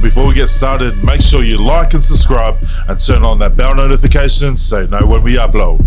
But before we get started, make sure you like and subscribe and turn on that bell notification so you know when we upload.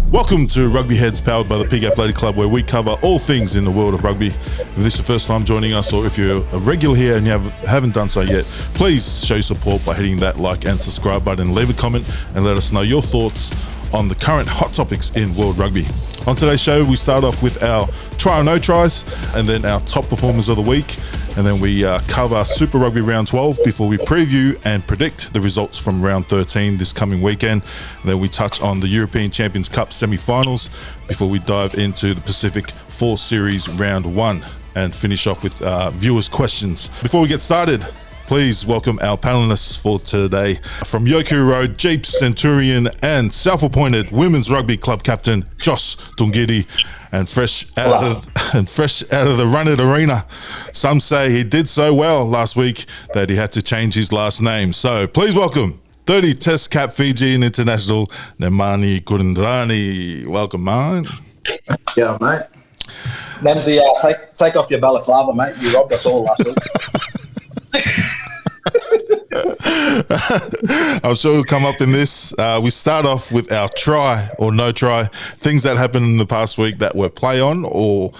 Welcome to Rugby Heads, powered by the Pig Athletic Club, where we cover all things in the world of rugby. If this is your first time joining us, or if you're a regular here and you haven't done so yet, please show your support by hitting that like and subscribe button, leave a comment and let us know your thoughts on the current hot topics in world rugby. On today's show, we start off with our try or no tries, and then our top performers of the week, and then we cover Super Rugby round 12 before we preview and predict the results from round 13 this coming weekend. And then we touch on the European Champions Cup semi-finals before we dive into the Pacific 4 Series round 1 and finish off with viewers' questions. Before we get started, please welcome our panelists for today. From Yoku Road, Jeep Centurion and self-appointed Women's Rugby Club captain Josh Tungiri, and fresh out of the Run It Arena. Some say he did so well last week that he had to change his last name. So please welcome 30 Test cap Fijian international Nemani Kurandrani. Welcome, man. Yeah, mate. Nemzi, take off your balaclava, mate. You robbed us all last week. I'm sure we'll come up in this. We start off with our try or no try, things that happened in the past week that were play on or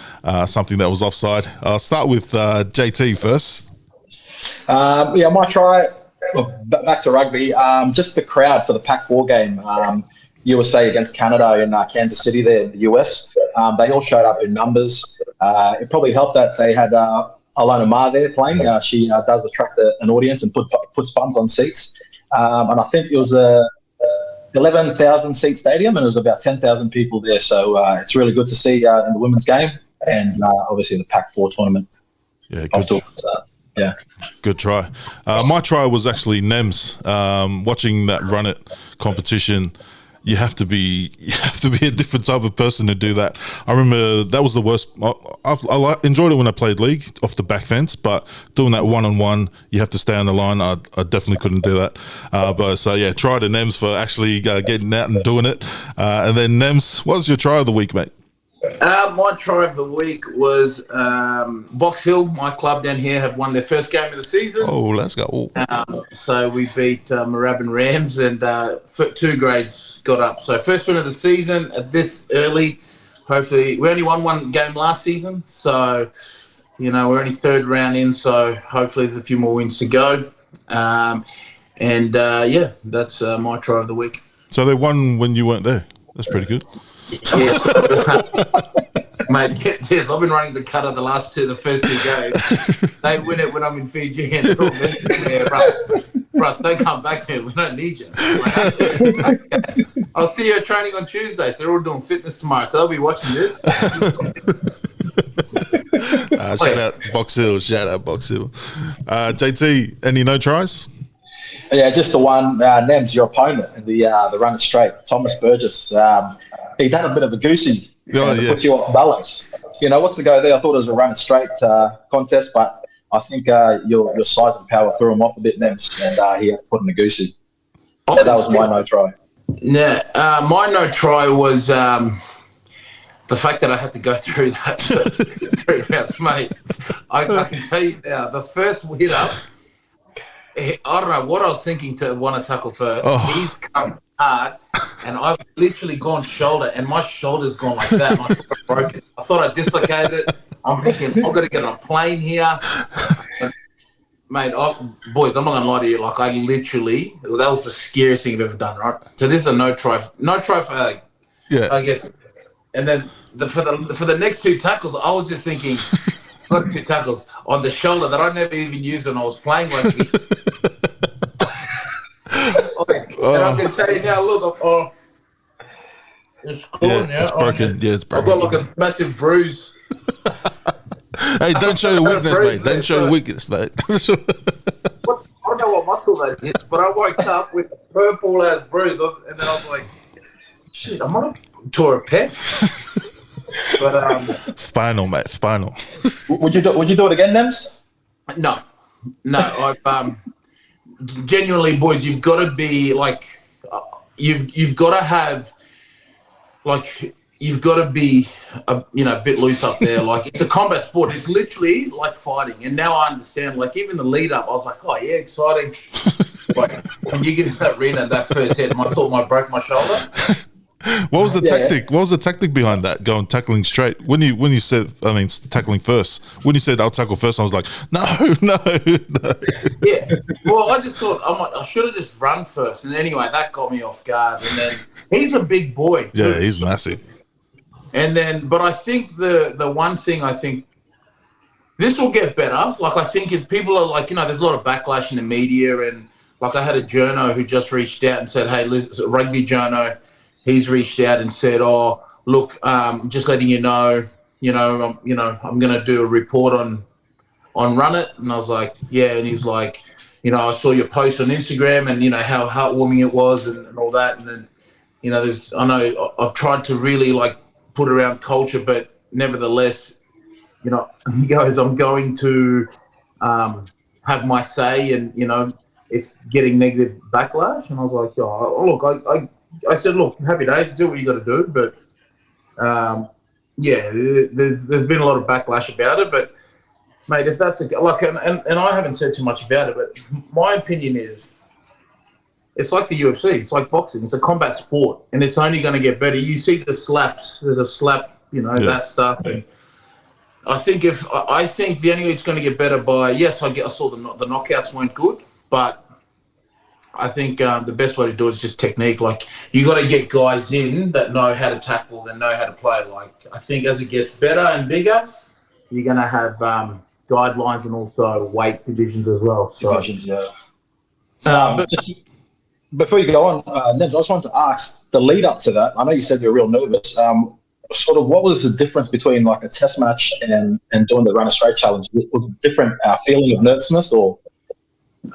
something that was offside. I'll start with JT first. My try, back to rugby, just the crowd for the Pac-4 game, USA against Canada in Kansas City there in the US. They all showed up in numbers. It probably helped that they had Alona Ma there playing. She does attract an audience and puts bums on seats. And I think it was a 11,000 seat stadium and it was about 10,000 people there. So it's really good to see in the women's game and obviously the Pac-4 tournament. Yeah, good try. My try was actually Nems. Watching that Run It competition, you have to be a different type of person to do that. I remember that was the worst. I enjoyed it when I played league off the back fence, but doing that one-on-one, you have to stay on the line. I definitely couldn't do that. Try to Nems for actually getting out and doing it. And then Nems, what was your try of the week, mate? My try of the week was Box Hill, my club down here, have won their first game of the season. Oh, let's go. So we beat Moorabbin Rams and 2 grades got up. So first win of the season at this early. Hopefully, we only won one game last season. So, we're only third round in. So hopefully there's a few more wins to go. That's my try of the week. So they won when you weren't there. That's pretty good. Yes, mate, get this. I've been running the cutter the first 2 games. They win it when I'm in Fiji and they're all messaging me, Russ, don't come back here. We don't need you. Like, okay. I'll see you at training on Tuesday. So they're all doing fitness tomorrow. So they'll be watching this. Shout out Box Hill. JT, any no tries? Yeah, just the one, Nems, your opponent in the Run It Straight, Thomas Burgess. He done a bit of a goosey to put you off balance. What's the go there? I thought it was a Run It Straight contest, but I think your size and power threw him off a bit, Nems, and he had to put in a goosey. So that was my no try. Yeah, my no try was the fact that I had to go through that 3 rounds, mate. I can tell you now, the first hit up, I don't know what I was thinking to want to tackle first. Oh. He's come hard, and I've literally gone shoulder, and my shoulder's gone like that. My foot broken. I thought I dislocated it. I'm thinking, I've got to get on a plane here. And, mate, boys, I'm not going to lie to you. Like, I literally, that was the scariest thing I've ever done, right? So this is a no try for, I guess. And then for the next 2 tackles, I was just thinking, got 2 tackles on the shoulder that I never even used when I was playing rugby. And I can tell you now, look, it's cool now. It's broken. It's broken. I've got like a massive bruise. Hey, don't show your weakness, mate. Don't show your weakness, mate. I don't know what muscle that is, but I woke up with a purple-ass bruise, and then I was like, shit, I might have tore a pec. But spinal, mate, spinal. Would you do it again, Nems? No. I've genuinely, boys, you've got to be like, you've got to have like you've got to be, a bit loose up there. Like, it's a combat sport. It's literally like fighting. And now I understand, like, even the lead up, I was like, oh, yeah, exciting. Like, when you get in that arena, that first hit, I thought I broke my shoulder. What was the tactic? What was the tactic behind that? Going tackling straight. When you said, tackling first. When you said I'll tackle first, I was like, no. Yeah. Well, I just thought I should have just run first. And anyway, that got me off guard. And then he's a big boy too. Yeah, he's massive. And then, but I think the one thing I think this will get better. Like, I think if people are like, there's a lot of backlash in the media, and like I had a journo who just reached out and said, hey, listen, rugby journo. He's reached out and said, "Oh, look, just letting you know, I'm going to do a report on Run It." And I was like, "Yeah." And he's like, "I saw your post on Instagram, and how heartwarming it was, and all that." And then, I know I've tried to really like put around culture, but nevertheless, he goes, "I'm going to have my say," and it's getting negative backlash. And I was like, "Oh, look, I said, look, happy days, do what you got to do." But, there's been a lot of backlash about it. But, mate, if that's and I haven't said too much about it, but my opinion is it's like the UFC. It's like boxing. It's a combat sport, and it's only going to get better. You see the slaps. There's a slap, that stuff. And I think the only way it's going to get better by, yes, I saw the knockouts weren't good, but I think the best way to do it is just technique. Like, you got to get guys in that know how to tackle and know how to play. Like, I think as it gets better and bigger, you're going to have guidelines and also weight divisions as well. Divisions, yeah. But before you go on, Neds, I just wanted to ask, the lead up to that, I know you said you're real nervous. Sort of what was the difference between like a test match and doing the Run It Straight challenge? Was it a different feeling of nervousness or?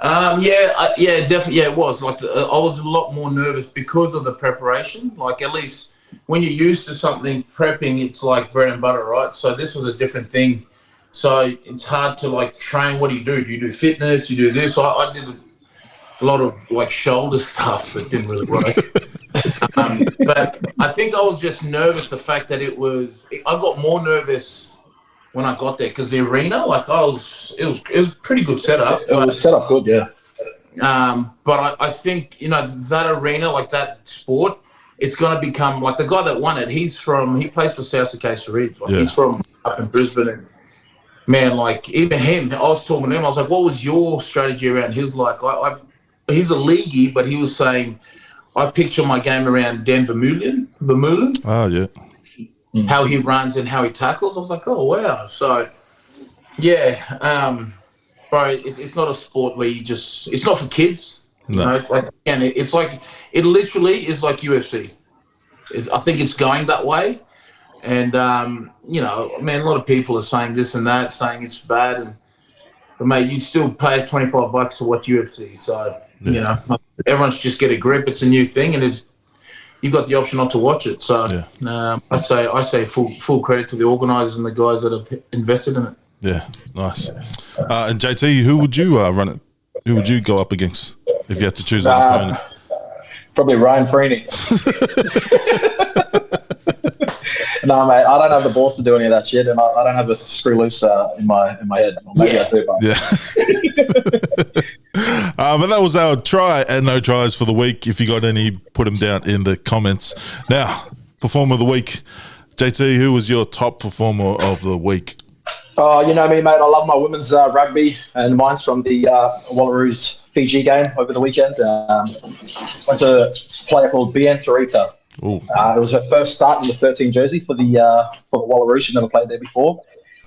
Definitely. Yeah, it was. Like, I was a lot more nervous because of the preparation. Like, at least when you're used to something, prepping, it's like bread and butter, right? So this was a different thing. So it's hard to like train. What do? Do you do fitness? You do this? I did a lot of like shoulder stuff that didn't really work. But I think I was just nervous. The fact that I got more nervous when I got there, because the arena, like, it was a pretty good setup. It was set up good, yeah. But I think, that arena, like that sport, it's going to become, like the guy that won it, he plays for South Acacia Ridge. Like, he's from up in Brisbane. And man, like, even him, I was talking to him, I was like, what was your strategy around? He was like, he's a leaguey, but he was saying, I picture my game around Dan Vermeulen. Oh, yeah. How he runs and how he tackles. I was like, oh, wow. So, bro, it's not a sport where it's not for kids. No. It's like, it literally is like UFC. I think it's going that way. And, man, a lot of people are saying this and that, saying it's bad. But, mate, you'd still pay $25 to watch UFC. So, everyone's just get a grip. It's a new thing, and you've got the option not to watch it. So I say full credit to the organisers and the guys that have invested in it. Yeah, nice. And JT, who would you run it? Who would you go up against if you had to choose an opponent? Probably Ryan Freeney. No, mate, I don't have the balls to do any of that shit, and I don't have a screw loose in my head. Or maybe I do, but. But that was our try and no tries for the week. If you got any, put them down in the comments. Now, performer of the week. JT, who was your top performer of the week? Oh, you know me, mate. I love my women's rugby, and mine's from the Wallaroos Fiji game over the weekend. Went to a player called Bien Tarita. It was her first start in the 13 jersey for the Wallaroos. She'd never played there before.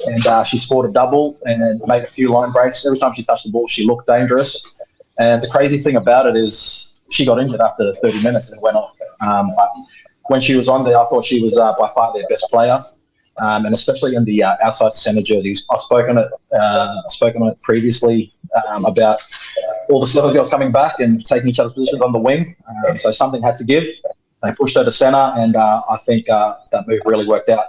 And she scored a double and made a few line breaks. Every time she touched the ball, she looked dangerous. And the crazy thing about it is she got injured after 30 minutes and it went off. But when she was on there, I thought she was by far their best player. And especially in the outside centre jerseys. I've spoken on it previously about all the Slippers girls coming back and taking each other's positions on the wing. So something had to give. They pushed her to centre, and I think that move really worked out.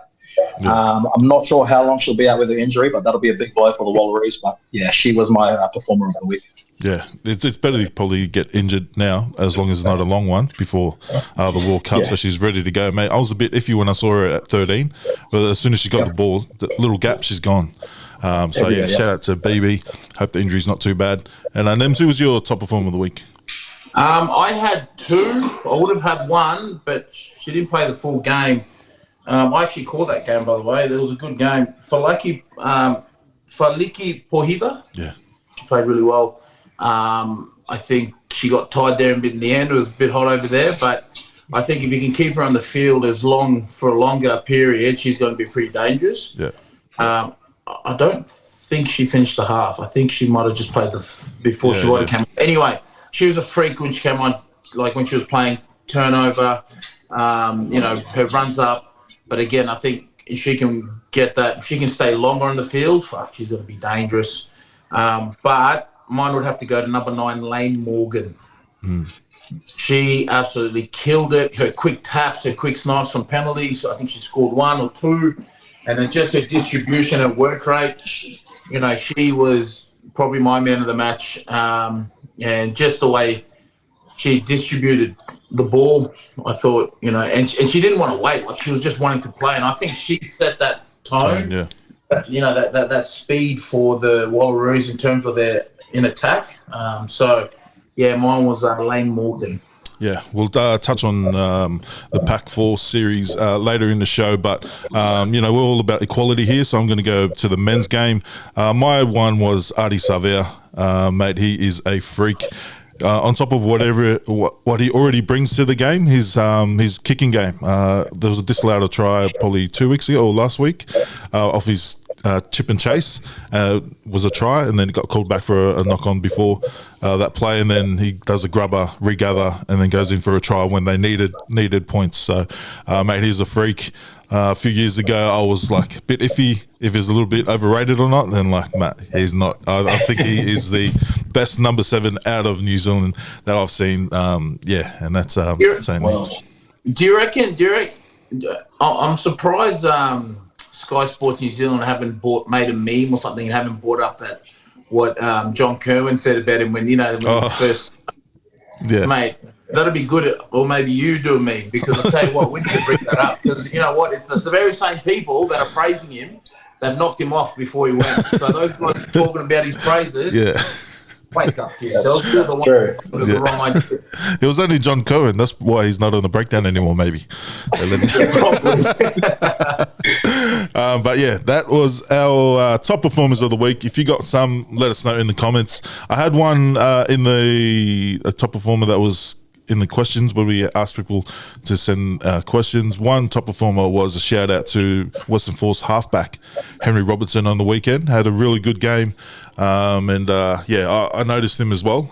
I'm not sure how long she'll be out with her injury, but that'll be a big blow for the Wallaroos. But yeah, she was my performer of the week. Yeah, it's better to probably get injured now, as long as it's not a long one, before the World Cup, so she's ready to go, mate. I was a bit iffy when I saw her at 13, but as soon as she got the ball, the little gap, she's gone. Shout out to BB. Hope the injury's not too bad. And Nems, who was your top performer of the week? I had two. I would have had one, but she didn't play the full game. I actually called that game, by the way. It was a good game. Faliki Pohiva. Yeah. She played really well. I think she got tied there a bit in the end. It was a bit hot over there, but I think if you can keep her on the field for a longer period, she's going to be pretty dangerous. Yeah. I don't think she finished the half. I think she might have just played before she came on. Anyway, she was a freak when she came on, like when she was playing turnover, her runs up. But again, I think if she can get that, if she can stay longer on the field, she's going to be dangerous. But mine would have to go to number 9, Lane Morgan. She absolutely killed it. Her quick taps, her quick snipes from penalties. I think she scored 1 or 2. And then just her distribution and work rate. She was probably my man of the match. And just the way she distributed the ball, I thought, and she didn't want to wait. Like, she was just wanting to play. And I think she set that tone. Yeah. That speed for the Wallaroos in terms of their in attack. Mine was Lane Morgan. Yeah, we'll touch on the Pac-4 series later in the show, but, we're all about equality here, so I'm going to go to the men's game. My one was Adi Savea. Mate, he is a freak. On top of what he already brings to the game, his kicking game. There was a disallowed try probably 2 weeks ago or last week off his chip and chase. Was a try, and then got called back for a knock-on before that play, and then he does a grubber, regather, and then goes in for a try when they needed points. So, mate, he's a freak. A few years ago, I was like a bit iffy if he's a little bit overrated or not. Then, Matt, he's not. I think he is the best number 7 out of New Zealand that I've seen. And that's saying much. Do you reckon? I'm surprised Sky Sports New Zealand haven't made a meme or something and haven't brought up that what John Kerwin said about him when he first. Yeah, mate. That'd be good, or maybe you do a meme, because I'll tell you what, we need to bring that up, because you know what, it's the very same people that are praising him that knocked him off before he went. So those guys talking about his praises, wake up to yourself. The wrong idea. It was only John Cohen, that's why he's not on the breakdown anymore, maybe. But yeah, that was our top performers of the week. If you got some, let us know in the comments. I had one in the top performer that was in the questions where we asked people to send questions. One top performer was a shout out to Western Force halfback Henry Robertson on the weekend. Had a really good game, I noticed him as well.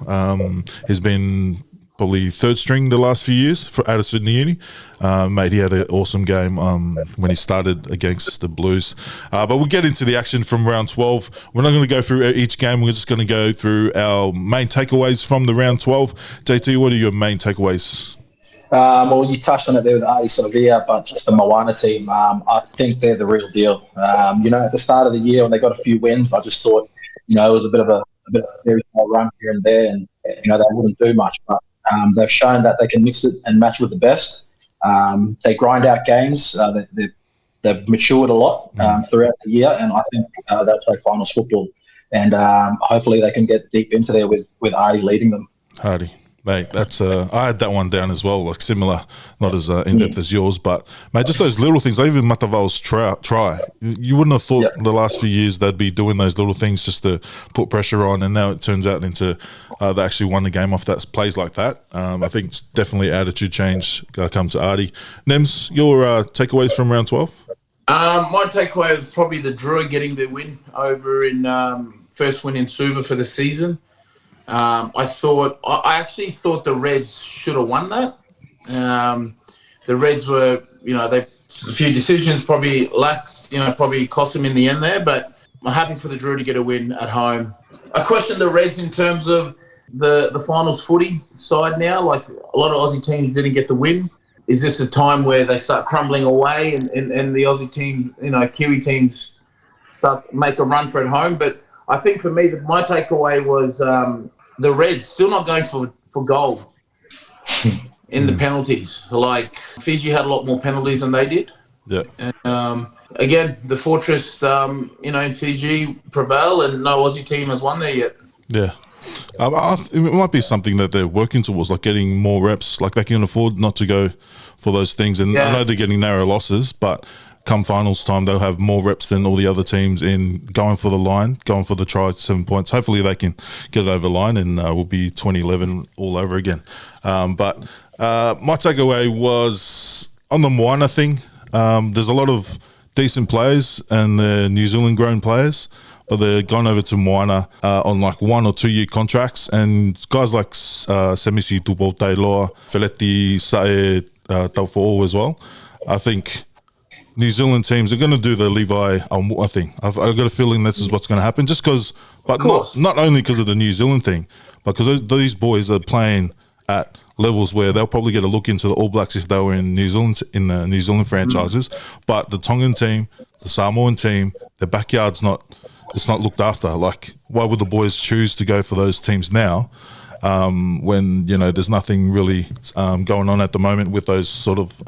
He's been probably third string the last few years out of Sydney Uni. Mate, he had an awesome game when he started against the Blues. But we'll get into the action from round 12. We're not going to go through each game. We're just going to go through our main takeaways from the round 12. JT, what are your main takeaways? Well, you touched on it there with Adi Savea, but just the Moana team, I think they're the real deal. At the start of the year when they got a few wins, I just thought, it was a bit of a very small run here and there, and they wouldn't do much. But they've shown that they can mix it and match with the best. They grind out games. They've matured a lot throughout the year, and I think they'll play finals football. And hopefully they can get deep into there with Artie leading them. Hardy. Mate, that's I had that one down as well, like similar, not as in-depth as yours, but mate, just those little things, like even Mataval's try. You wouldn't have thought the last few years they'd be doing those little things just to put pressure on, and now it turns out into they actually won the game off that plays like that. I think it's definitely attitude change come to Artie. Nems, your takeaways from round 12? My takeaway was probably the Drua getting their win over in first win in Suva for the season. I actually thought the Reds should have won that. The Reds were, a few decisions probably probably cost them in the end there, but I'm happy for the Drua to get a win at home. I question the Reds in terms of the finals footy side now. Like, a lot of Aussie teams didn't get the win. Is this a time where they start crumbling away and the Aussie team, Kiwi teams make a run for it home? But I think for me, my takeaway was the Reds still not going for goals in the penalties. Like Fiji had a lot more penalties than they did. Yeah. And again, the Fortress, in Fiji prevail, and no Aussie team has won there yet. Yeah. It might be something that they're working towards, like getting more reps. Like they can afford not to go for those things. And I know they're getting narrow losses, but come finals time, they'll have more reps than all the other teams in going for the line, going for the try, 7 points. Hopefully they can get it over the line, and we'll be 2011 all over again. But my takeaway was on the Moana thing. There's a lot of decent players and the New Zealand grown players, but they're gone over to Moana on like 1 or 2 year contracts, and guys like Semisi Tupou-Tailoa, Feleti Sae Taufo'o as well. I think New Zealand teams are going to do the Levi thing. I've got a feeling this is what's going to happen, just because, but not only because of the New Zealand thing, but because these boys are playing at levels where they'll probably get a look into the All Blacks if they were in New Zealand, in the New Zealand franchises. But the Tongan team, the Samoan team, their backyard's not looked after. Like, why would the boys choose to go for those teams now when there's nothing really going on at the moment with those sort of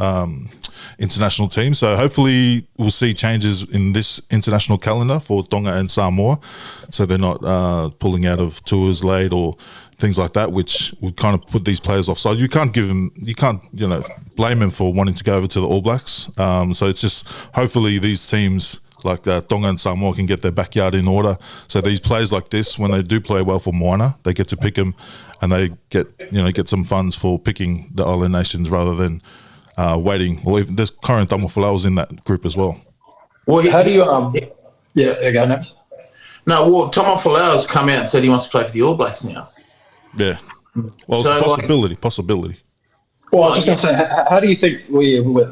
international teams? So hopefully we'll see changes in this international calendar for Tonga and Samoa, so they're not pulling out of tours late or things like that, which would kind of put these players offside. You can't blame them for wanting to go over to the All Blacks. So it's just hopefully these teams like Tonga and Samoa can get their backyard in order. So these players like this, when they do play well for Moana, they get to pick them, and they get some funds for picking the island nations rather than waiting. Or even there's current Tamofalaus in that group as well. Well, how do you go next? No, well, Tamofalaus come out and said he wants to play for the All Blacks now. Yeah. Well, it's a possibility. Well, I was just going to say, how do you think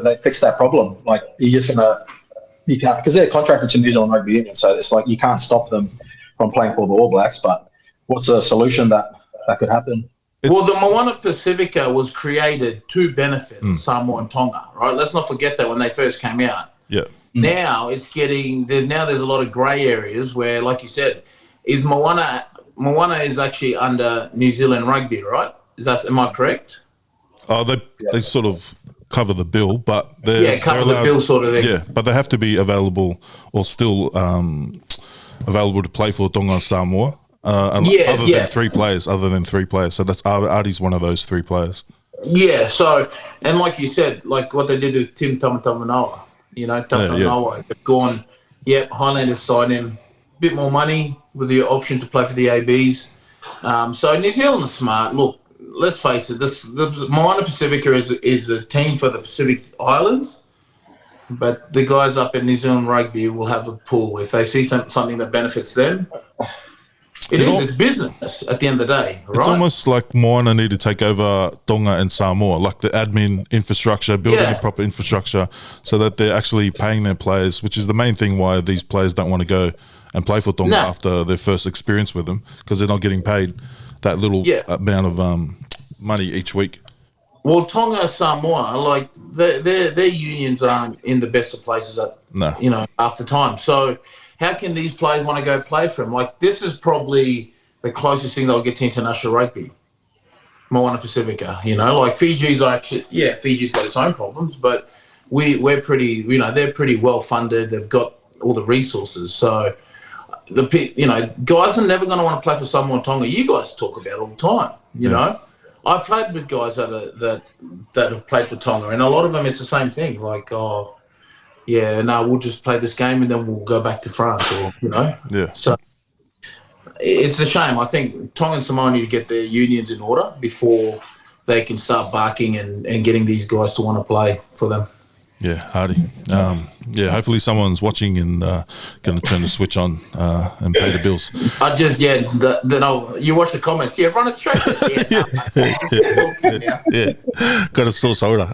they fix that problem? Like, you can't, because they're contracted to New Zealand Rugby Union, so it's like you can't stop them from playing for the All Blacks. But what's a solution that could happen? Well, the Moana Pacifica was created to benefit Samoa and Tonga, right? Let's not forget that when they first came out. Yeah. Now it's there's a lot of grey areas where, like you said, is Moana is actually under New Zealand Rugby, right? Am I correct? Oh, they sort of cover the bill, but cover the bill sort of thing. Yeah, but they have to be available or still available to play for Tonga and Samoa. Other than three players. So that's Artie's one of those 3 players. Yeah. So, and like you said, like what they did with Tim Tamatavanoa, Tamatavanoa, they've gone. Highlanders signed him, bit more money with the option to play for the ABs. So New Zealand's smart. Look, let's face it. The Moana Pacifica is a team for the Pacific Islands, but the guys up in New Zealand Rugby will have a pool if they see something that benefits them. It's business at the end of the day, right? It's almost like Moana need to take over Tonga and Samoa, like the admin infrastructure, building a proper infrastructure so that they're actually paying their players, which is the main thing why these players don't want to go and play for Tonga after their first experience with them, because they're not getting paid that little amount of money each week. Well, Tonga, Samoa, like their unions aren't in the best of places after time. So how can these players want to go play for them? Like, this is probably the closest thing they'll get to international rugby. Moana Pacifica, like Fiji's got its own problems, but we're pretty, they're pretty well funded. They've got all the resources. So guys are never going to want to play for Samoa and Tonga. You guys talk about it all the time, you know. I've played with guys that have played for Tonga, and a lot of them it's the same thing. Like, we'll just play this game and then we'll go back to France, or Yeah. So it's a shame. I think Tonga and Samoa need to get their unions in order before they can start barking and getting these guys to want to play for them. Yeah, Hardy. Hopefully someone's watching and going to turn the switch on and pay the bills. You watch the comments. Yeah, run it straight. Got a sore shoulder.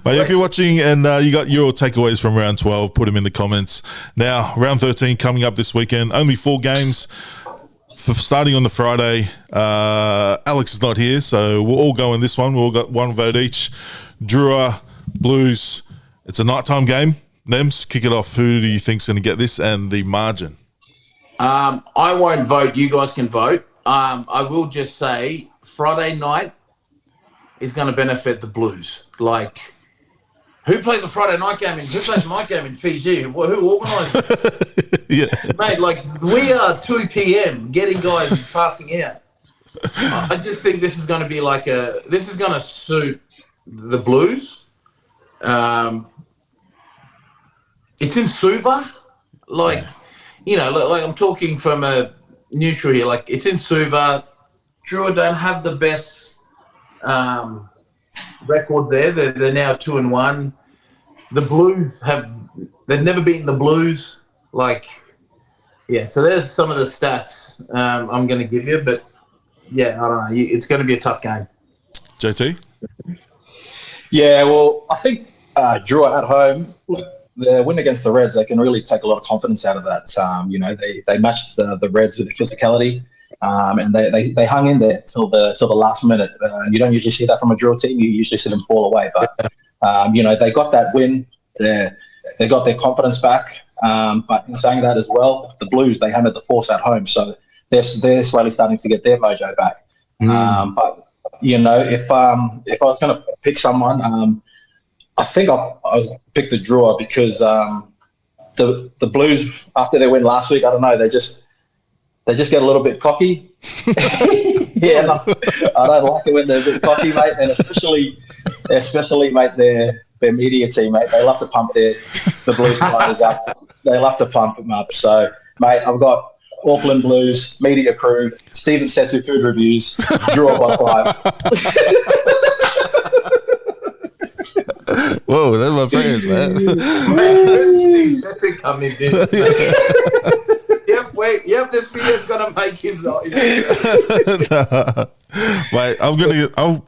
But if you're watching and you got your takeaways from round 12, put them in the comments. Now, round 13 coming up this weekend. Only 4 games. Starting on the Friday, Alex is not here, so we'll all go in this one. We'll all got 1 vote each. Drua, Blues. It's a nighttime game. Nems, kick it off. Who do you think's going to get this and the margin? I won't vote. You guys can vote. I will just say Friday night is going to benefit the Blues. Like, who plays a Friday night game? Who plays a night game in Fiji? Who organises? Yeah, mate. Like, we are 2 p.m. getting guys passing out. I just think this is going to be this is going to suit the Blues. It's in Suva, like I'm talking from a neutral here. Like, it's in Suva. Drua don't have the best record there. They're now 2-1. The Blues they've never beaten the Blues. Like, yeah. So there's some of the stats I'm going to give you, but yeah, I don't know. It's going to be a tough game. JT. Yeah, well, I think Drua at home, look, the win against the Reds, they can really take a lot of confidence out of that. They matched the Reds with the physicality, and they hung in there till the last minute. You don't usually see that from a Drua team. You usually see them fall away, but they got that win. They got their confidence back. But in saying that as well, the Blues, they hammered the Force at home, so they're slowly starting to get their mojo back. But if I was going to pick someone, I think I was pick the Drua because the Blues, after their win last week, I don't know, they just get a little bit cocky. Yeah, I don't like it when they're a bit cocky, mate, and especially mate, their media team, mate. They love to pump the Blues players up. They love to pump them up. So, mate, I've got Auckland Blues media crew, Stephen Setu food reviews, Drua by 5. Whoa, that's my friends, man. Steve Setu come in this. Yep, this video's gonna make his noise. Wait, I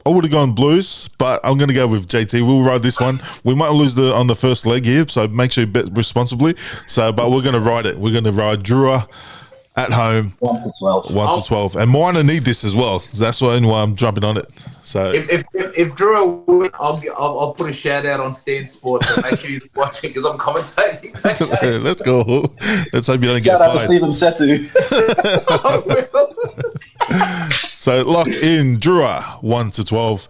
would have gone Blues, but I'm gonna go with JT. We'll ride this one. We might lose on the first leg here, so make sure you bet responsibly. But we're gonna ride it. We're gonna ride Drua at home, 1-12. 1-12, and Moana need this as well. That's why I'm jumping on it. So if Drua win, I'll put a shout out on Stan Sports and make sure he's watching because I'm commentating. Let's go. Let's hope you don't get Shout out to fired. Stephen Setu. I will. So lock in Drua 1-12.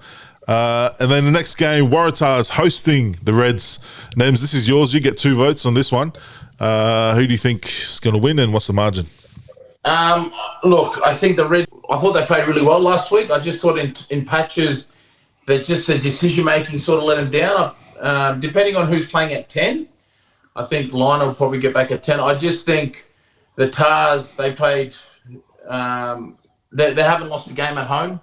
And then the next game, Waratahs hosting the Reds. Nems, this is yours. You get 2 votes on this one. Who do you think is going to win and what's the margin? Look, I think I thought they played really well last week. I just thought in patches that just the decision-making sort of let them down. Depending on who's playing at 10, I think Lionel will probably get back at 10. I just think the Tars, they played they haven't lost a game at home.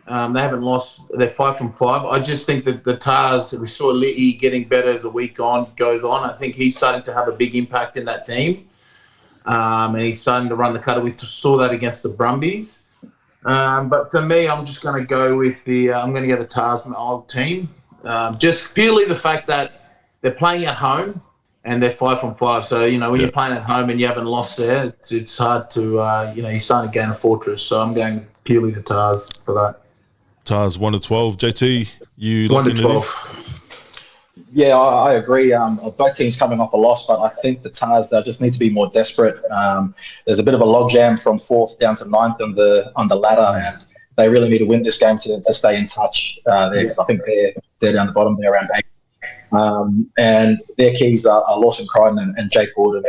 They haven't lost. They're 5 from 5. I just think that the Tars, we saw Li'i getting better as the week goes on. I think he's starting to have a big impact in that team. And he's starting to run the cutter. We saw that against the Brumbies. But for me, I'm just going to go with I'm going to get the Tars, my old team. Just purely the fact that they're playing at home and they're 5 from 5. So, when you're playing at home and you haven't lost there, it's hard to, you're starting to gain a fortress. So I'm going purely the Tars for that. Tars 1-12. JT, you 1-12. Yeah, I agree. Both teams coming off a loss, but I think the Tars just need to be more desperate. There's a bit of a logjam from 4th down to 9th on the ladder, and they really need to win this game to stay in touch. Because I think they're down the bottom. They're around 8, and their keys are Lawson Crichton and Jake Gordon,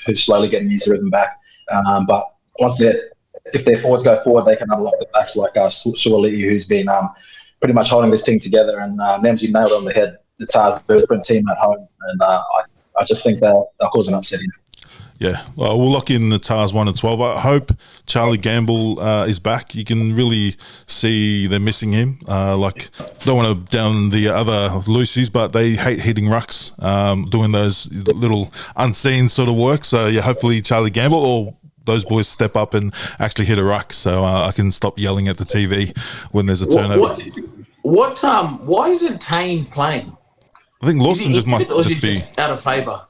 who's slowly getting his rhythm back. But if their forwards go forward, they can unlock the backs like Suoli'i, who's been pretty much holding this team together. And Nems, you nailed it on the head. The Tars are a different team at home, and I just think they'll cause an upset. Yeah, well, we'll lock in the Tars 1-12. I hope Charlie Gamble is back. You can really see they're missing him. Don't want to down the other Lucy's, but they hate hitting rucks, doing those little unseen sort of work. So, yeah, hopefully Charlie Gamble or those boys step up and actually hit a ruck so I can stop yelling at the TV when there's a turnover. Why isn't Tane playing? I think Lawson might be out of favour.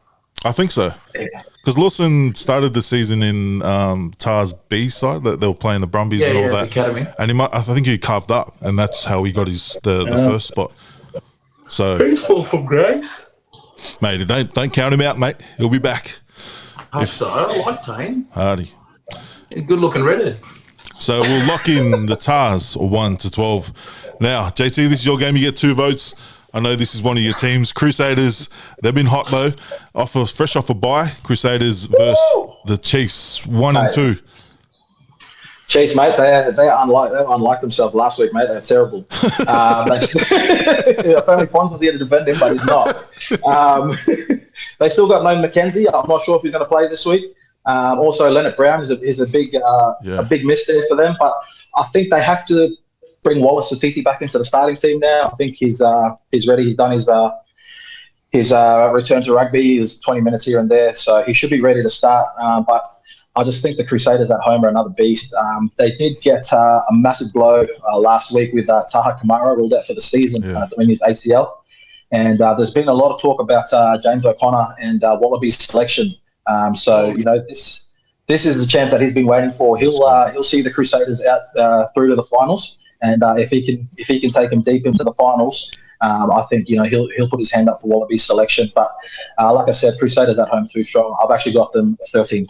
I think so. Because Lawson started the season in Tars B side that they were playing the Brumbies and all that. Academy. And I think he carved up, and that's how he got the first spot. So he's full from grace. Mate, don't count him out, mate. He'll be back. hope so. I like Tane. Hardy. Good looking redhead. So we'll lock in the Tars 1 to 12. Now, JT, this is your game. You get 2 votes. I know this is one of your teams. Crusaders, they've been hot though. Fresh off a bye. Crusaders versus the Chiefs, 1 and 2. Chiefs, mate, they unlike themselves last week, mate. They're terrible. If only Pons was here to defend him, but he's not. They still got no Mackenzie. I'm not sure if he's going to play this week. Also, Leonard Brown is a big miss there for them. But I think they have to bring Wallace Satiti back into the starting team now. I think he's ready. He's done his return to rugby. He's 20 minutes here and there, so he should be ready to start. But I just think the Crusaders at home are another beast. They did get a massive blow last week with Taha Kamara ruled out for the season doing his ACL. And there's been a lot of talk about James O'Connor and Wallaby's selection. So this is the chance that he's been waiting for. He'll see the Crusaders out through to the finals, and if he can take them deep into the finals, I think he'll put his hand up for Wallaby's selection. But like I said, Crusaders at home too strong. I've actually got them 13+.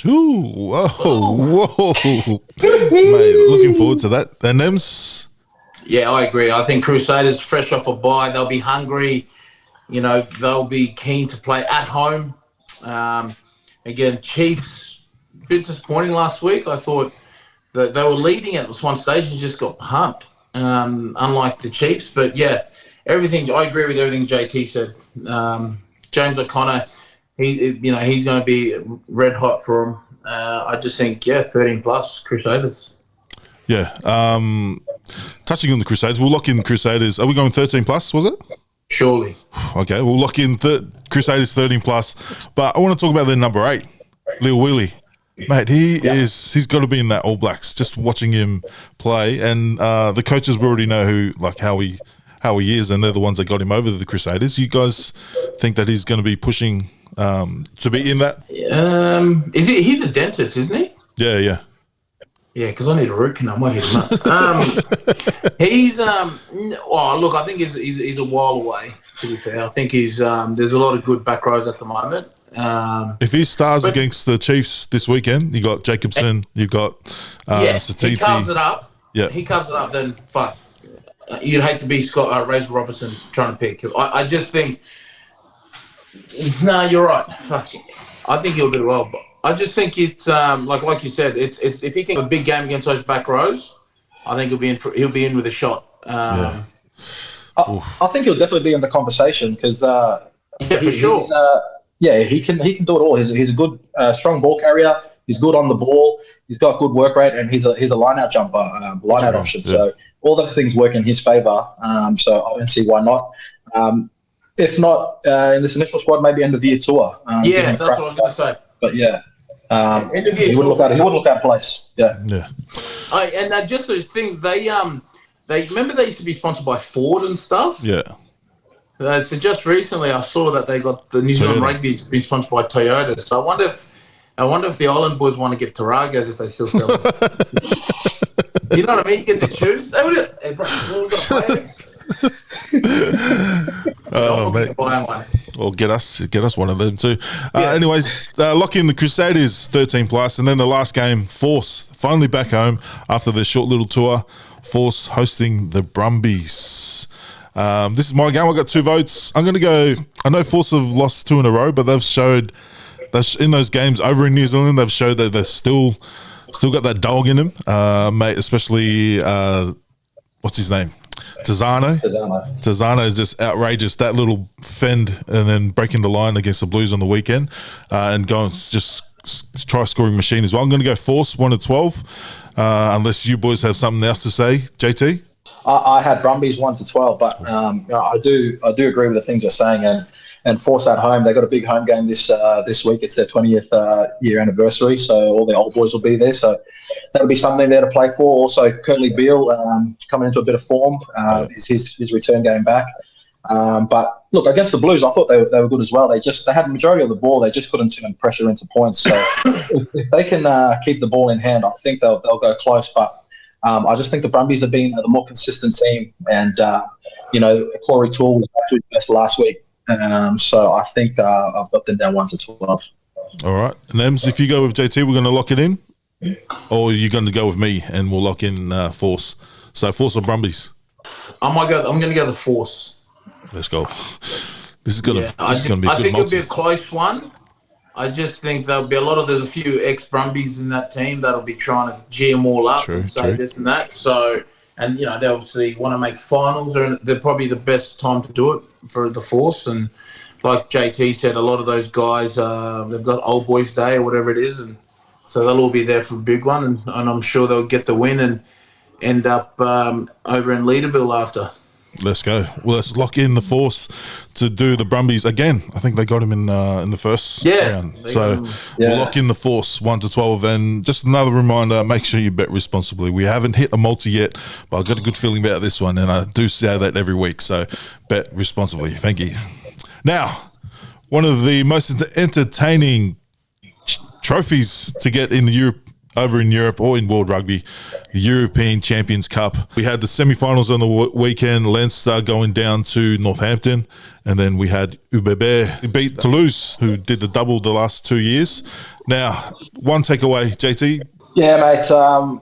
Ooh, whoa. Mate, looking forward to that. And Nems? Yeah, I agree. I think Crusaders, fresh off a bye, they'll be hungry. They'll be keen to play at home. Again, Chiefs, a bit disappointing last week. I thought that they were leading at one stage and just got pumped, unlike the Chiefs. But, yeah, I agree with everything JT said. James O'Connor, he's going to be red hot for him. I just think, 13+ Crusaders. Yeah. Touching on the Crusaders, we'll lock in Crusaders. Are we going 13+, was it? Surely. Okay, we'll lock in Crusaders 13+. But I want to talk about their number 8, Lil Willie. Mate, he's got to be in that All Blacks, just watching him play. And the coaches already know how he is, and they're the ones that got him over the Crusaders. You guys think that he's going to be pushing to be in that? He's a dentist, isn't he? Yeah. Yeah, because I need a root canal. I might hit him up. He's look, I think he's a while away. To be fair, I think he's there's a lot of good back rows at the moment. If he stars against the Chiefs this weekend, you got Jacobson, you've got Satiti. He carves it up. Yeah, he carves it up. Then fuck, you'd hate to be Razor Robertson trying to pick. I just think, no, you're right. Fuck, I think he'll do well. But I just think it's like you said, it's if he can have a big game against those back rows, I think he'll be in with a shot. I think he'll definitely be in the conversation because for sure. He can do it all. He's a good strong ball carrier. He's good on the ball. He's got good work rate, and he's a line-out jumper, line-out option. Yeah. So all those things work in his favour. So I don't see why not. If not in this initial squad, maybe end of the year tour. That's what I was going to say. But he would look out of place. Yeah. And just the thing, they remember they used to be sponsored by Ford and stuff. Yeah. So just recently, I saw that they got the New Zealand Rugby to be sponsored by Toyota. So I wonder if the Island boys want to get Taragas if they still sell them. You know what I mean? You get to choose. They would have mate. Well, get us one of them too. Anyways, lock in the Crusaders 13+, and then the last game, Force finally back home after their short little tour. Force hosting the Brumbies. This is my game. I got 2 votes. I'm going to go. I know Force have lost 2 in a row, but they've showed that in those games over in New Zealand, they've showed that they're still got that dog in them, mate. Especially what's his name? Tazano is just outrageous. That little fend and then breaking the line against the Blues on the weekend and going just try scoring machine as well. I'm going to go Force 1 to 12, unless you boys have something else to say, JT. I had Brumbies 1 to 12, but I do agree with the things you're saying. And Force at home, they got a big home game this week. It's their 20th year anniversary, so all the old boys will be there. So that'll be something there to play for. Also, Curtly Beale coming into a bit of form. His return game back. But look, against the Blues, I thought they were good as well. They had the majority of the ball. They just couldn't turn pressure into points. So if they can keep the ball in hand, I think they'll go close. But I just think the Brumbies have been the more consistent team. And, Corey Toole was actually best last week. So I think I've got them down 1 to 12. All right. Nems, if you go with JT, we're going to lock it in? Or are you going to go with me and we'll lock in Force? So Force or Brumbies? I'm going to go the Force. Let's go. This is going to be a I good think multi. it'll be a close one. I just think there'll be there's a few ex-Brumbies in that team that'll be trying to G them all up and say this and that. So, and, they obviously want to make finals, or they're probably the best time to do it for the Force. And like JT said, a lot of those guys, they've got Old Boys Day or whatever it is, and so they'll all be there for a big one, and I'm sure they'll get the win and end up over in Leaderville after. Let's go. Well, let's lock in the Force to do the Brumbies again. I think they got him in the first round. So we'll lock in the Force 1 to 12. And just another reminder: make sure you bet responsibly. We haven't hit a multi yet, but I've got a good feeling about this one, and I do say that every week. So bet responsibly. Thank you. Now, one of the most entertaining trophies to get in over in Europe or in World Rugby, the European Champions Cup. We had the semi-finals on the weekend, Leinster going down to Northampton, and then we had UBB who beat Toulouse, who did the double the last 2 years. Now, one takeaway, JT? Yeah, mate.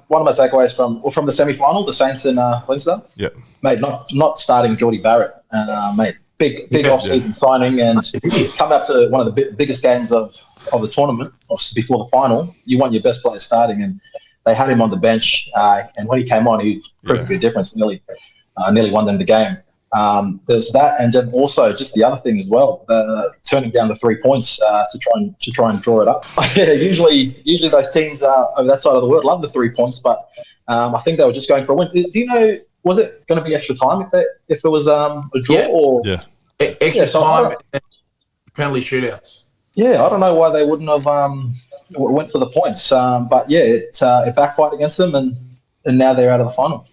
One of my takeaways from the semi-final, the Saints and Leinster. Yeah, mate. Not starting Geordie Barrett, mate. Big off-season signing, and come out to one of the biggest games of the tournament, before the final. You want your best player starting, and they had him on the bench. And when he came on, he proved to be a difference. Nearly won them the game. There's that, and then also just the other thing as well, turning down the 3 points to try and draw it up. usually those teams over that side of the world love the 3 points, but I think they were just going for a win. Do you know? Was it going to be extra time if it was a draw or extra time and penalty shootouts? Yeah, I don't know why they wouldn't have went for the points, but yeah, it backfired against them, and now they're out of the final.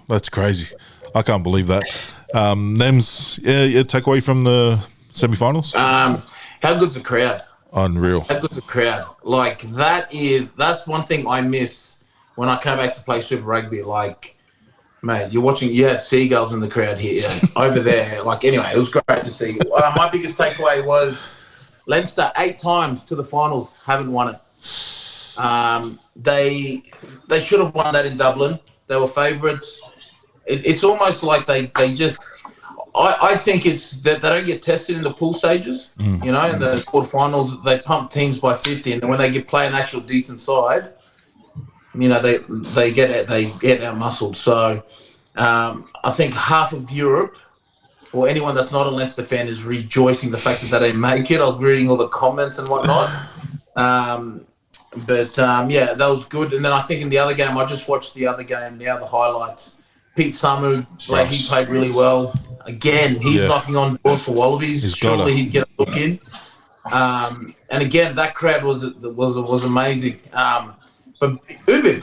That's crazy. I can't believe that. Nems, your takeaway from the semi-finals? How good's the crowd? Unreal. How good's the crowd? Like that's one thing I miss when I came back to play Super Rugby. Like, mate, you had seagulls in the crowd here, over there. Like, anyway, it was great to see. My biggest takeaway was Leinster 8 times to the finals, haven't won it. They should have won that in Dublin. They were favourites. It's almost like they just. I think it's that they don't get tested in the pool stages. In the quarterfinals, they pump teams by 50, and then when they play an actual decent side, they get out muscled. So I think half of Europe, or anyone that's not a Leicester fan, is rejoicing the fact that they didn't make it. I was reading all the comments and whatnot. But that was good. And then I think in the other game, I just watched the other game now, the highlights. Pete Samu, he played really well. Again, he's knocking on doors for Wallabies. Surely he'd get a look in. And again, that crowd was amazing. But UBB,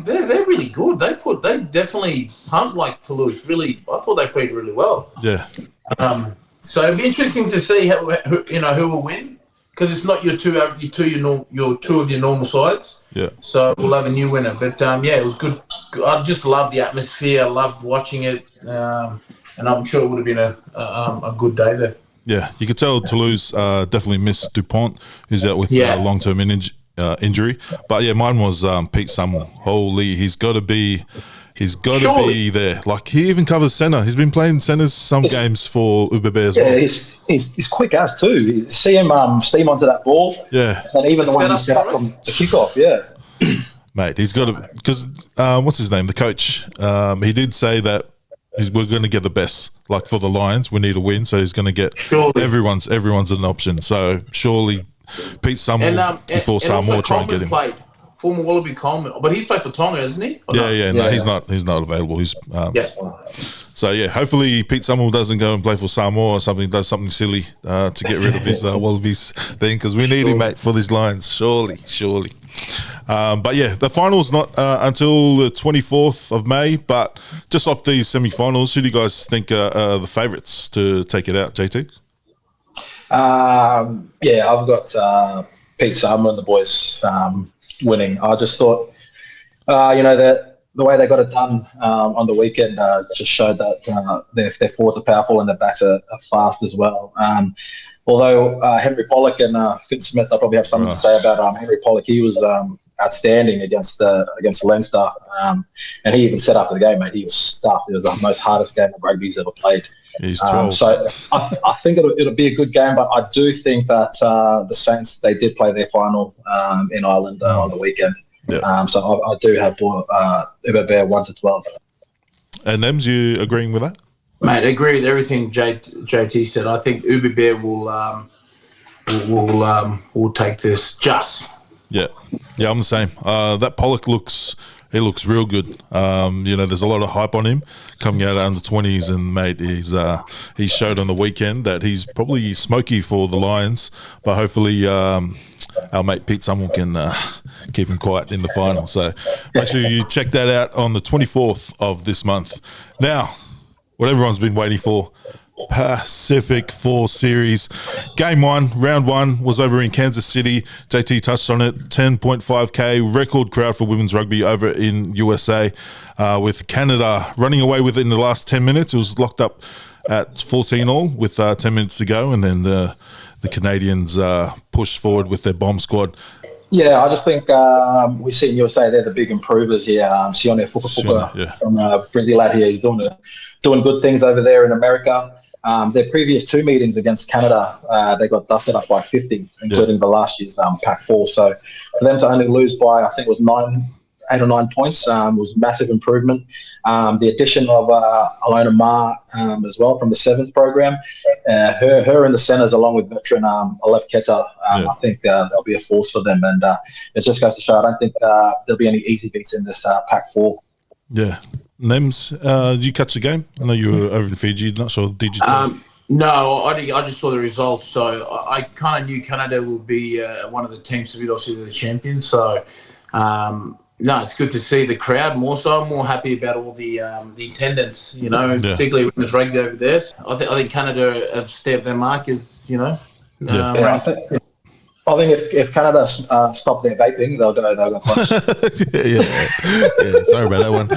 they're really good. They definitely pumped like Toulouse. Really, I thought they played really well. Yeah. So it'd be interesting to see who will win, because it's not your two of your normal sides. Yeah. So we'll have a new winner. But it was good. I just loved the atmosphere. I loved watching it, and I'm sure it would have been a good day there. Yeah, you could tell Toulouse definitely missed Dupont, who's out with long-term injury. But yeah, mine was Pete Samuel. Holy, he's got to be there. Like, he even covers centre. He's been playing centres some games for UBB as well. Yeah, he's quick as too. You see him steam onto that ball. Yeah, and even the one he set up from the kickoff. Yeah, mate, he's got to, because what's his name? The coach. He did say that we're going to get the best. Like, for the Lions, we need a win, so he's going to get everyone's an option. So surely Pete Samuel before Samoa try and get him. Former Wallaby Coleman, but he's played for Tonga, hasn't he? No, he's not available. He's So yeah, hopefully Pete Samuel doesn't go and play for Samoa or something, does something silly to get rid of his Wallabies thing, because we need him, mate, for these Lions. Surely. But yeah, the final's not until the 24th of May. But just off these semi-finals, who do you guys think are the favourites to take it out, JT? I've got Pete Samuel and the boys winning. I just thought, that the way they got it done on the weekend just showed that their forwards are powerful and their backs are fast as well. although Henry Pollock and Finn Smith, I probably have something to say about Henry Pollock. He was outstanding against Leinster, and he even said after the game, mate, he was stuffed. It was the most hardest game of rugby he's ever played. He's 12. So I think it'll be a good game, but I do think that the Saints, they did play their final in Ireland on the weekend. Yeah. So I do have Uber 1 to 12. And Nems, you agreeing with that? Mate, I agree with everything JT said. I think Uber Bear will take this just. Yeah, I'm the same. That Pollock looks real good. There's a lot of hype on him coming out of under 20s, and mate, he showed on the weekend that he's probably smoky for the Lions, but hopefully our mate Pete Summerall can keep him quiet in the final. So make sure you check that out on the 24th of this month. Now, what everyone's been waiting for, Pacific 4 Series. Game 1, round 1, was over in Kansas City. JT touched on it. 10.5K record crowd for women's rugby over in USA, with Canada running away with it in the last 10 minutes. It was locked up at 14 all with 10 minutes to go, and then the Canadians pushed forward with their bomb squad. Yeah, I just think we see in USA they're the big improvers here. Sione Fukafuka from Brizzy lad here, he's doing good things over there in America. Their previous 2 meetings against Canada, they got dusted up by 50, including the last year's Pac-4. So for them to only lose by, I think it was 8 or 9 points, was massive improvement. The addition of Alona Ma as well from the Sevens program, her in the centres along with veteran Aleph Keta, I think they'll be a force for them. And it just goes to show I don't think there'll be any easy beats in this Pac-4. Yeah. Nems, did you catch the game? I know you were over in Fiji. Not sure. Did you? No, I just saw the results. So I kind of knew Canada would be one of the teams to be obviously the champions. So no, it's good to see the crowd more so. I'm more happy about all the attendance, particularly when it's rugby over there. I think Canada have stepped their mark as, I think if Canada stop their vaping, they'll go close. yeah. Sorry about that one.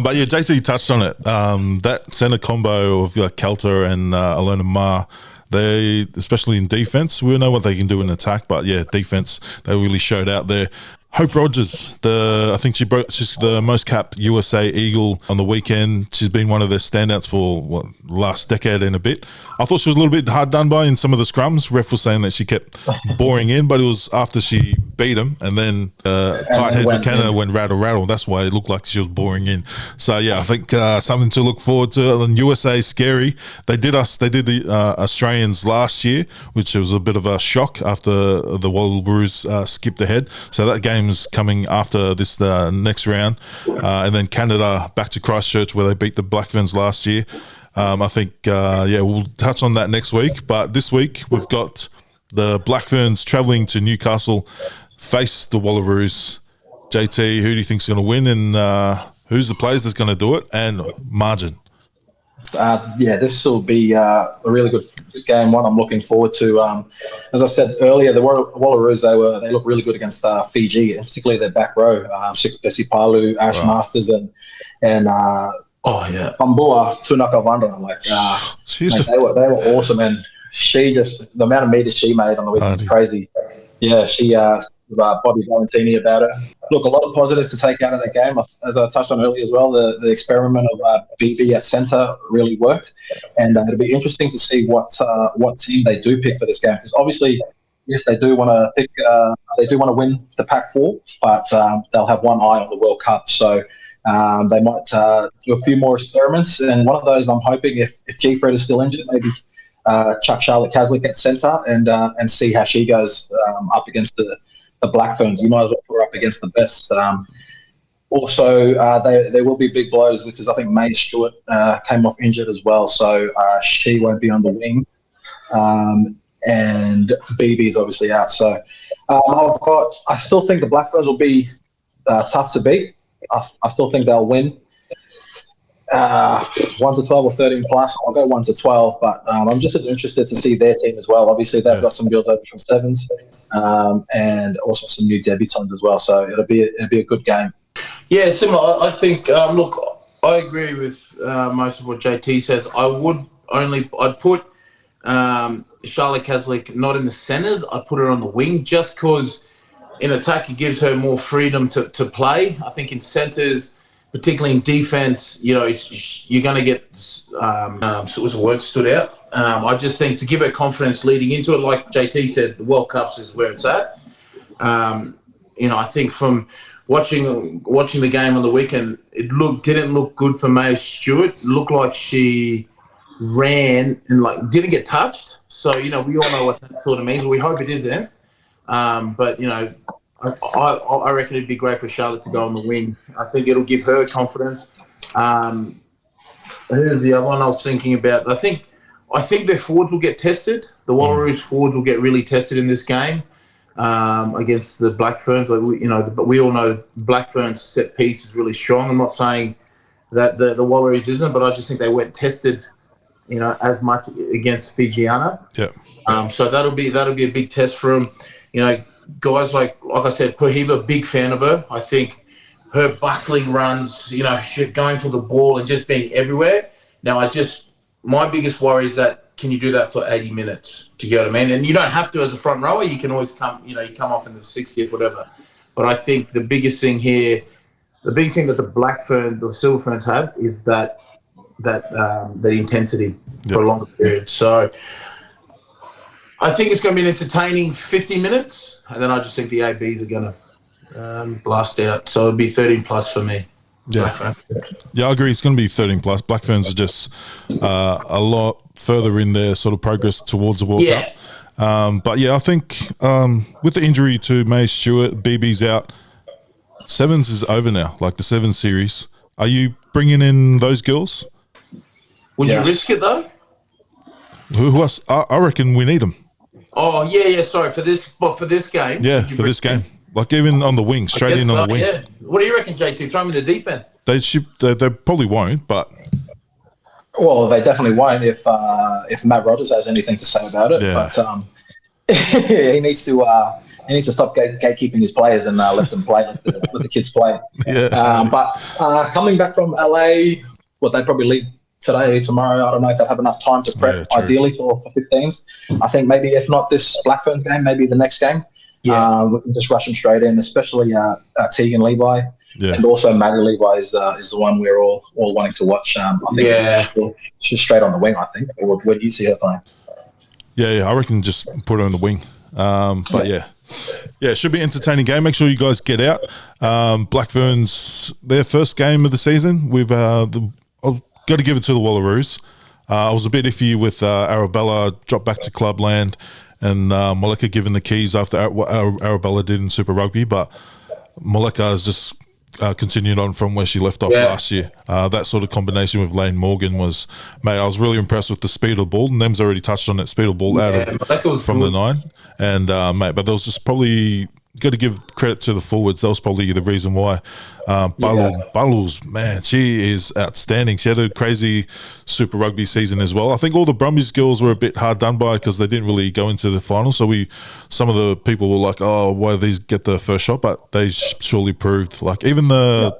But yeah, JC touched on it. That centre combo of Kelter and Alona Ma, they, especially in defence, we know what they can do in attack, but yeah, defence, they really showed out there. Hope Rogers, I think she's the most capped USA Eagle on the weekend. She's been one of their standouts for last decade and a bit. I thought she was a little bit hard done by in some of the scrums. Ref was saying that she kept boring in, but it was after she beat them, and then tight head for Canada went rattle. That's why it looked like she was boring in. So yeah, I think something to look forward to. And USA is scary. They did the Australians last year, which was a bit of a shock after the Wallaroos skipped ahead. So that game's coming after this next round, and then Canada back to Christchurch where they beat the Black Ferns last year. I think, we'll touch on that next week. But this week, we've got the Black Ferns travelling to Newcastle, face the Wallaroos. JT, who do you think's going to win, and who's the players that's going to do it, and margin? This will be a really good game, one I'm looking forward to. As I said earlier, the Wallaroos, they look really good against Fiji, and particularly their back row, Sikapesi Palu, Ash Masters, and Tambua Tunakavanda. They were awesome, and the amount of meters she made on the weekend was crazy. Yeah, she Bobby Valentini about it. Look, a lot of positives to take out of the game. As I touched on earlier as well, the experiment of BB at centre really worked, and it'll be interesting to see what team they do pick for this game. Because obviously, yes, they do want to pick. They do want to win the Pac-4, but they'll have one eye on the World Cup. So they might do a few more experiments, and one of those I'm hoping, if G. Fred is still injured, maybe chuck Charlotte Caslick at centre and see how she goes up against the Black Ferns. You might as well put her up against the best. Also, there will be big blows because I think May Stewart came off injured as well, so she won't be on the wing. And BB is obviously out. So I still think the Black Ferns will be tough to beat. I still think they'll win. 1 to 12 or 13 plus. I'll go 1 to 12, but I'm just as interested to see their team as well. Obviously, they've got some girls over from Sevens, and also some new debutants as well. So it'll be a good game. Yeah, similar. I think. Look, I agree with most of what JT says. I'd put Charlotte Caslick not in the centres. I put her on the wing just because in attack it gives her more freedom to play. I think in centres, particularly in defence, you know, you're going to get what's the word stood out. I just think to give her confidence leading into it, like JT said, the World Cups is where it's at. You know, I think from watching the game on the weekend, it didn't look good for Mae Stewart. It looked like she ran and didn't get touched. So, you know, we all know what that sort of means. We hope it isn't. But, you know, I reckon it'd be great for Charlotte to go on the wing. I think it'll give her confidence. Who's the other one I was thinking about? I think their forwards will get tested. The Wallaroos forwards will get really tested in this game against the Black Ferns. But we all know Black Ferns set piece is really strong. I'm not saying that the Wallaroos isn't, but I just think they weren't tested, you know, as much against Fijiana. Yeah. So that'll be a big test for them. You know, guys like I said, Puhiva, big fan of her. I think her bustling runs, you know, going for the ball and just being everywhere. Now, my biggest worry is that can you do that for 80 minutes? Do you get what I mean? And you don't have to as a front rower. You can always come off in the 60th, whatever. But I think the biggest thing here, the big thing that the Black Ferns or Silver Ferns have is that the intensity for a longer period. So I think it's going to be an entertaining 50 minutes, and then I just think the ABs are going to blast out. So it'll be 13 plus for me. Yeah, I agree. It's going to be 13 plus. Black Ferns are just a lot further in their sort of progress towards the World Cup. But yeah, I think with the injury to Mae Stewart, BB's out. Sevens is over now, like the Sevens series. Are you bringing in those girls? Would you risk it though? Who else? I reckon we need them. Oh yeah. Sorry for this game. Yeah, for this game. Like even on the wing, straight in on the wing. Yeah. What do you reckon, JT? Throw them in the deep end. They probably won't, but well, they definitely won't if Matt Rogers has anything to say about it. Yeah. But he needs to stop gatekeeping his players and let them play, let the kids play. Yeah. But coming back from LA, they probably leave today, tomorrow. I don't know if they have enough time to prep. Ideally for 15s. I think maybe if not this Black Ferns game, maybe the next game. Yeah, we can just rush them straight in, especially Tegan Levi, and also Maddie Levi is the one we're all wanting to watch. I think she's straight on the wing. I think. Or where do you see her playing? Yeah, I reckon just put her on the wing. But yeah, it should be an entertaining game. Make sure you guys get out. Black Ferns, their first game of the season. I've got to give it to the Wallaroos. I was a bit iffy with Arabella dropped back to clubland. And Moleka given the keys after what Arabella did in Super Rugby, but Moleka has just continued on from where she left off last year. That sort of combination with Lane Morgan was, mate, I was really impressed with the speed of the ball. Nem's already touched on that speed of the ball from the 9. And, mate, but there was just probably, got to give credit to the forwards. That was probably the reason why. Balul's, man, she is outstanding. She had a crazy Super Rugby season as well. I think all the Brumbies girls were a bit hard done by because they didn't really go into the final. So some of the people were like, oh, why did these get the first shot? But they surely proved, like even the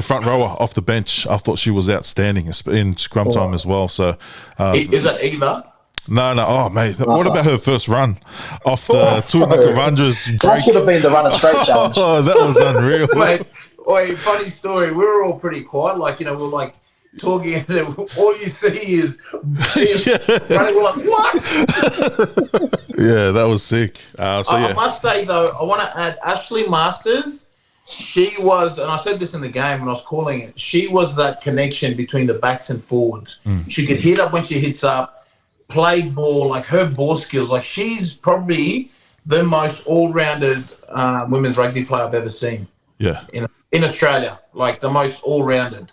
front rower off the bench, I thought she was outstanding in scrum time as well. So is that Eva? No. Oh, mate. What about her first run off the Tuanakavandra's break? That should have been the run and straight challenge. Oh, that was unreal. Mate, funny story. We were all pretty quiet. We're like talking, and then all you see is running. We're like, what? Yeah, that was sick. I must say, though, I want to add Ashley Masters. She was, and I said this in the game when I was calling it, she was that connection between the backs and forwards. She could hit up when she hits up. Play ball, like her ball skills, like she's probably the most all-rounded women's rugby player I've ever seen. Yeah, in Australia, like the most all-rounded.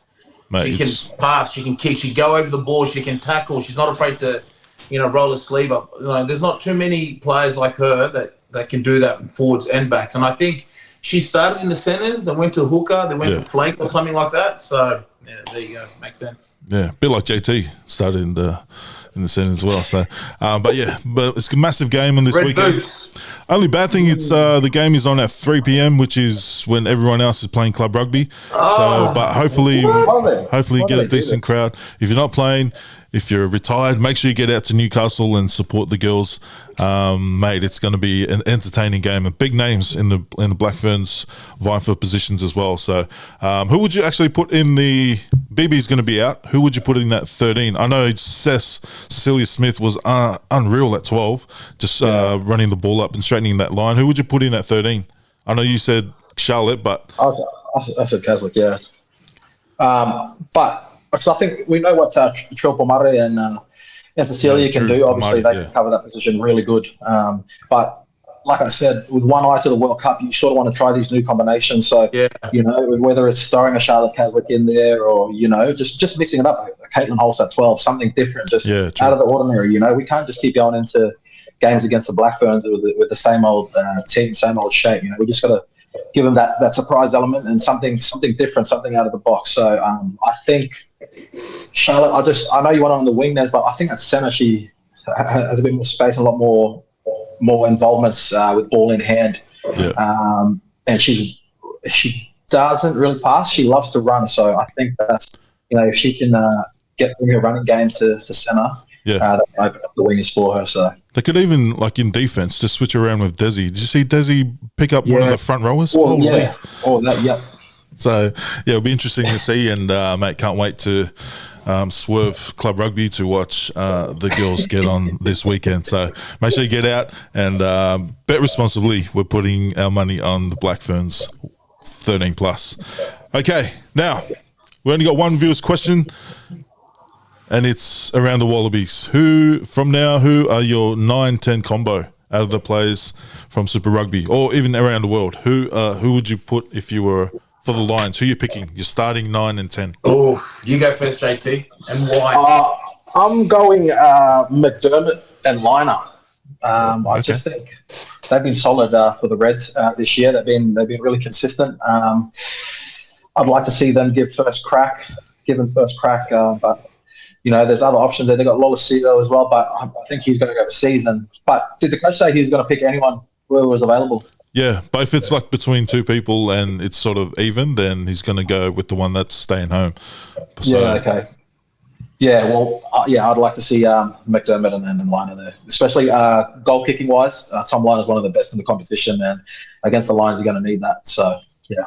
Mate, she can pass, she can kick, she can go over the ball, she can tackle. She's not afraid to, roll her sleeve up. There's not too many players like her that can do that in forwards and backs. And I think she started in the centres and went to hooker, then went to flank or something like that. So yeah, there you go, makes sense. Yeah, a bit like JT started in the centre as well. So, but it's a massive game on this weekend. Boots. Only bad thing, it's the game is on at 3 p.m, which is when everyone else is playing club rugby. But hopefully you get a decent crowd. If you're not playing, if you're retired, make sure you get out to Newcastle and support the girls, mate. It's going to be an entertaining game, and big names in the Black Ferns vying for positions as well. So, who would you actually put in the? BB's going to be out. Who would you put in that 13? I know Cecilia Smith was unreal at 12, just running the ball up and straightening that line. Who would you put in at 13? I know you said Charlotte, but I said Catholic, yeah. But so I think we know what Trill Pomare and Cecilia can do. Obviously, they can cover that position really good. But like I said, with one eye to the World Cup, you sort of want to try these new combinations. So, you know, whether it's throwing a Charlotte Caslick in there or, you know, just mixing it up. Like Caitlin Holtz at 12, something different, just out of the ordinary. You know, we can't just keep going into games against the Black Ferns with the same old team, same old shape. You know, we just got to give them that surprise element and something different, something out of the box. So I think Charlotte, I know you want her on the wing there, but I think at centre she has a bit more space and a lot more involvements with ball in hand. And she doesn't really pass. She loves to run. So I think that's, you know, if she can bring her running game to centre, that open up the wings for her. So they could even, like in defense, just switch around with Desi. Did you see Desi pick up one of the front rowers? So it'll be interesting to see. And mate, can't wait to swerve Club Rugby to watch the girls get on this weekend. So make sure you get out and bet responsibly. We're putting our money on the Black Ferns 13 plus. Okay, now we only got one viewer's question, and it's around the Wallabies. Who are your 9-10 combo out of the players from Super Rugby, or even around the world? Who would you put if you were for the Lions? Who are you picking? You're starting 9 and 10. Oh, you go first, JT, and why? I'm going McDermott and Liner. I just think they've been solid for the Reds this year. They've been really consistent. I'd like to see them give them first crack. But you know, there's other options there. They've got Lolosito as well, but I think he's going to go for season. But did the coach say he's going to pick anyone who was available? Yeah, but if it's like between two people and it's sort of even, then he's going to go with the one that's staying home. So, okay. Yeah, well, I'd like to see McDermott and Liner there, especially goal kicking wise. Tom Liner's one of the best in the competition, and against the Lions, you're going to need that. So, yeah.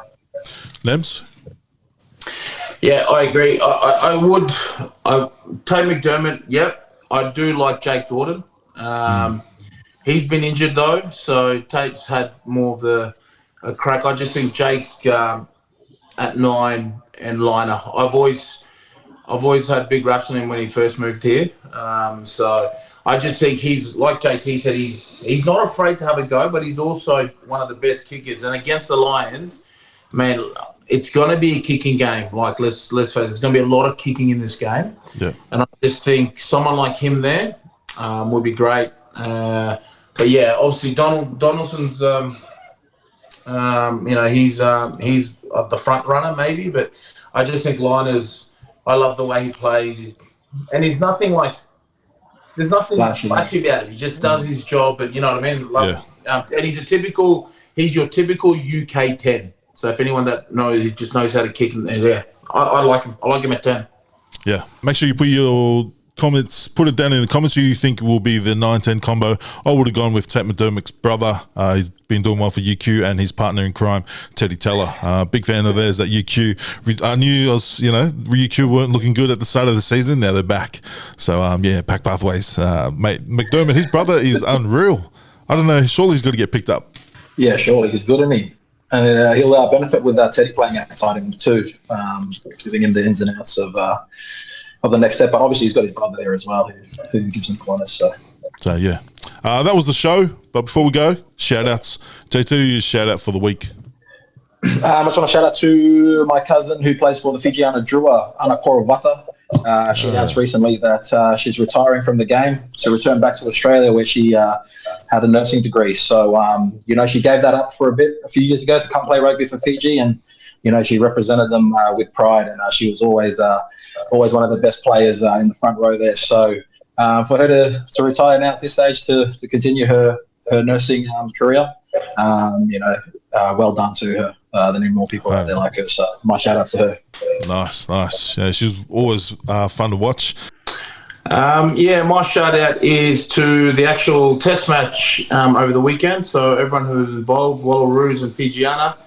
Nems? Yeah, I agree. I would take McDermott. Yep, I do like Jake Jordan. He's been injured though, so Tate's had more of a crack. I just think Jake at 9 and Liner. I've always had big raps on him when he first moved here. So I just think he's, like JT said, he's not afraid to have a go, but he's also one of the best kickers. And against the Lions, man, it's going to be a kicking game. Like, let's face it, there's going to be a lot of kicking in this game. Yeah. And I just think someone like him there would be great. But yeah, obviously Donaldson's, you know, he's the front runner maybe, but I just think Liner's, I love the way he plays. And he's nothing like, there's nothing flashy about him. He just does his job, but you know what I mean? And he's your typical UK 10. So if anyone that knows, he just knows how to kick him, I like him. I like him at 10. Yeah. Make sure you put your comments, put it down in the comments who you think will be the 9-10 combo. I would have gone with Tate McDermott's brother. He's been doing well for UQ, and his partner in crime, Teddy Teller. Big fan of theirs at UQ. I knew UQ weren't looking good at the start of the season. Now they're back. So, Pack Pathways. Mate, McDermott, his brother is unreal. I don't know. Surely he's got to get picked up. Yeah, surely. He's good, isn't he? And he'll benefit with Teddy playing outside him too, giving him the ins and outs of the next step. But obviously he's got his brother there as well who gives him corners. So yeah. That was the show. But before we go, shout-outs. JT, your shout-out for the week. I just want to shout out to my cousin who plays for the Fijiana Drua, Ana Korovata. She announced recently that she's retiring from the game to return back to Australia, where she had a nursing degree. So, she gave that up for a few years ago to come play rugby for Fiji, and she represented them with pride, and she was always one of the best players in the front row there. So, for her to retire now at this age to continue her nursing career, well done to her. There need more people out there like her, so my shout out to her. Nice. Yeah, she's always fun to watch. My shout out is to the actual test match over the weekend. So everyone who was involved, Wallaroos and Fijiana.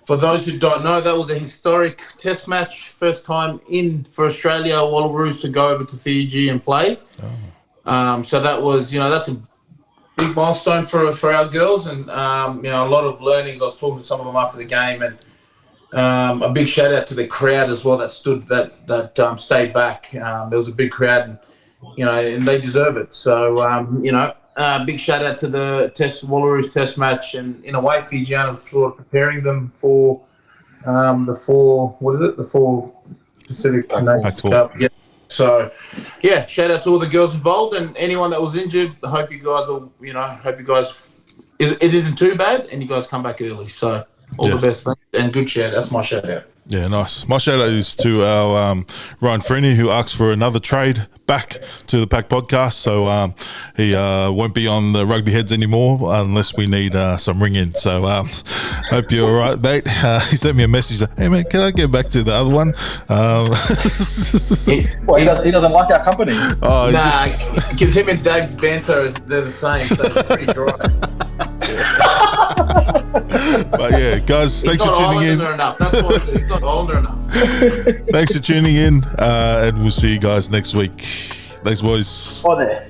For those who don't know, that was a historic test match. First time for Australia, Wallaroos to go over to Fiji and play. So that was, that's a big milestone for our girls, and a lot of learnings. I was talking to some of them after the game, and a big shout out to the crowd as well that stayed back. There was a big crowd, and they deserve it. So big shout out to the Wallaroos test match, and in a way, Fijiana was sort of preparing them for the four Pacific Nations Cup. Yeah. So, shout out to all the girls involved and anyone that was injured. I hope you guys it isn't too bad and you guys come back early. So, all the best, and good shout. That's my shout out. Yeah, nice. My shout out is to our Ryan Freeney, who asked for another trade back to the Pack podcast. So he won't be on the Rugby Heads anymore unless we need some ring in. So hope you're all right, mate. He sent me a message. Hey, man, can I get back to the other one? He doesn't like our company. Because him and Dave's banter, they're the same. So it's pretty dry. But yeah, guys, thanks for tuning in. That's why he's not older enough. Thanks for tuning in, and we'll see you guys next week. Thanks, boys. Bye there.